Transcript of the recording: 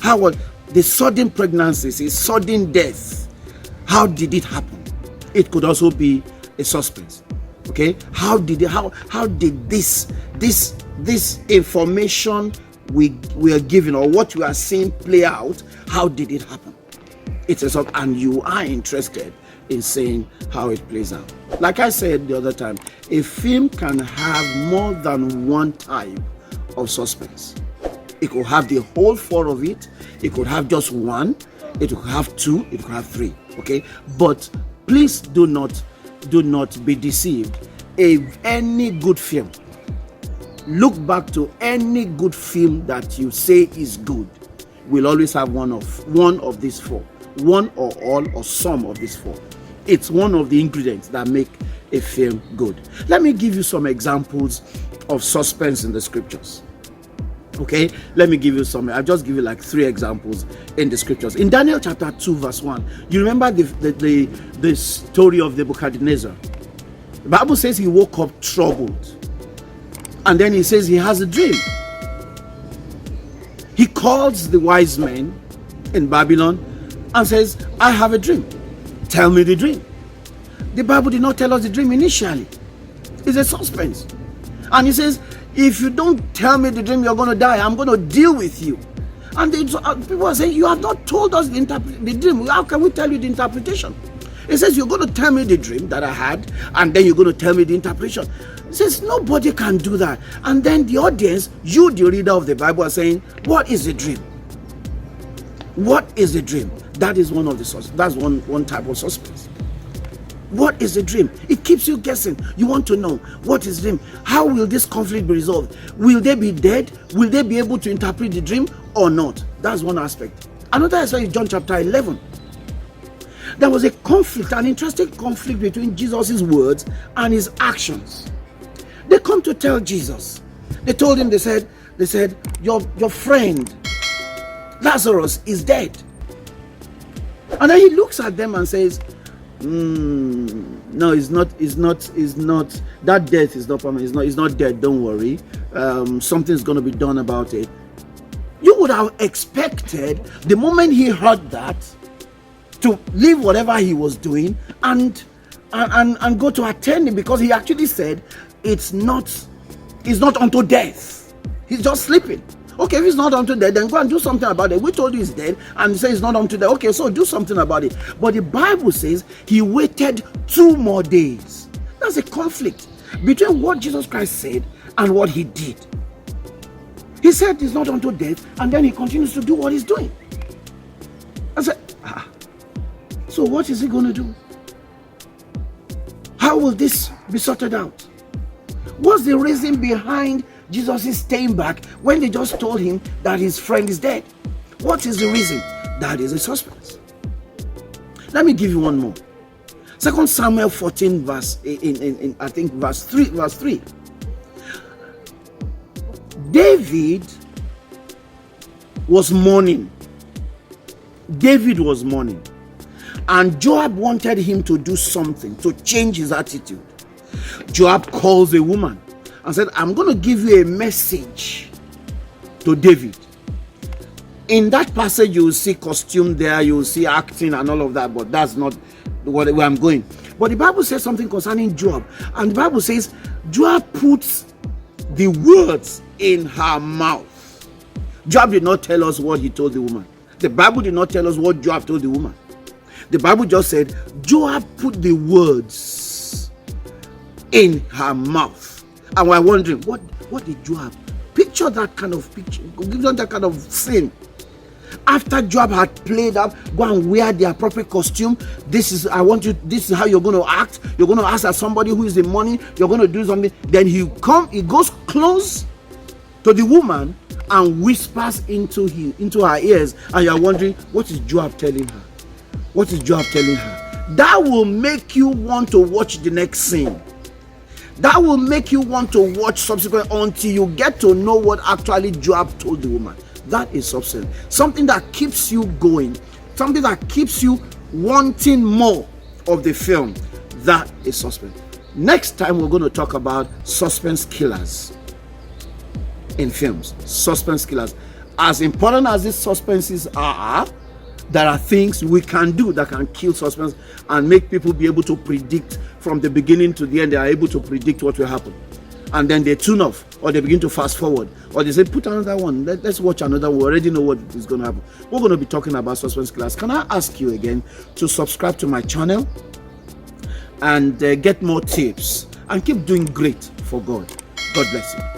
How was the sudden pregnancies, a sudden death? How did it happen? It could also be a suspense. Okay, how did this information we are given, or what we are seeing play out, how did it happen? It's a and you are interested in seeing how it plays out. Like I said the other time, a film can have more than one type of suspense. It could have the whole four of it. It could have just one. It could have two. It could have three. Okay, but please do not be deceived. Any good film, look back to any good film that you say is good, will always have one of these four, one or all or some of these four. It's one of the ingredients that make a film good. Let me give you some examples of suspense in the scriptures. Okay, let me give you some. I'll just give you like 3 examples in the scriptures. In Daniel chapter 2 verse 1, you remember the story of Nebuchadnezzar. The Bible says he woke up troubled, and then he says he has a dream. He calls the wise men in Babylon and says, I have a dream. Tell me the dream. The Bible did not tell us the dream initially. It's a suspense. And he says, if you don't tell me the dream, you're going to die. I'm going to deal with you. And people are saying, you have not told us the dream. How can we tell you the interpretation? He says, you're going to tell me the dream that I had, and then you're going to tell me the interpretation. He says, nobody can do that. And then the audience, you, the reader of the Bible, are saying, what is the dream? What is the dream? That is one of the that's one type of suspense. What is the dream? It keeps you guessing. You want to know, what is the dream? How will this conflict be resolved? Will they be dead? Will they be able to interpret the dream or not? That's one aspect. Another aspect is John chapter 11. There was a conflict, an interesting conflict between Jesus' words and his actions. They come to tell Jesus. They told him, they said, your friend Lazarus is dead. And then he looks at them and says, no, it's not, that death is not permanent, it's not dead, don't worry. Something's going to be done about it. You would have expected, the moment he heard that, to leave whatever he was doing and go to attend him, because he actually said, it's not unto death. He's just sleeping. Okay, if it's not unto death, then go and do something about it. We told you he's dead, and he says it's not unto death. Okay, so do something about it. But the Bible says he waited 2 more days. That's a conflict between what Jesus Christ said and what he did. He said it's not unto death, and then he continues to do what he's doing. I said, so what is he going to do? How will this be sorted out? What's the reason behind Jesus' staying back when they just told him that his friend is dead? What is the reason? That is a suspense. Let me give you one more. 2 Samuel 14 verse in I think verse 3. David was mourning. And Joab wanted him to do something to change his attitude. Joab calls a woman and said, I'm going to give you a message to David. In that passage, you will see costume there, you will see acting and all of that, but that's not where I'm going. But the Bible says something concerning Joab, and the Bible says Joab puts the words in her mouth. Joab did not tell us what he told the woman. The Bible did not tell us what Joab told the woman. The Bible just said Joab put the words in her mouth. And we're wondering, what did Joab picture? That kind of picture, give them that kind of scene. After Joab had played up, go and wear the appropriate costume. This is how you're going to act. You're going to ask at somebody who is the money. You're going to do something. Then he goes close to the woman and whispers into her ears. And you're wondering, what is Joab telling her? What is Joab telling her? That will make you want to watch the next scene. That will make you want to watch subsequent until you get to know what actually Joab told the woman. That is substance. Something that keeps you going. Something that keeps you wanting more of the film. That is suspense. Next time we're going to talk about suspense killers in films. Suspense killers. as important as these suspenses are, there are things we can do that can kill suspense and make people be able to predict from the beginning to the end. They are able to predict what will happen. And then they tune off, or they begin to fast forward, or they say, put another one, let's watch another one. We already know what is going to happen. We're going to be talking about suspense class. Can I ask you again to subscribe to my channel and get more tips and keep doing great for God. God bless you.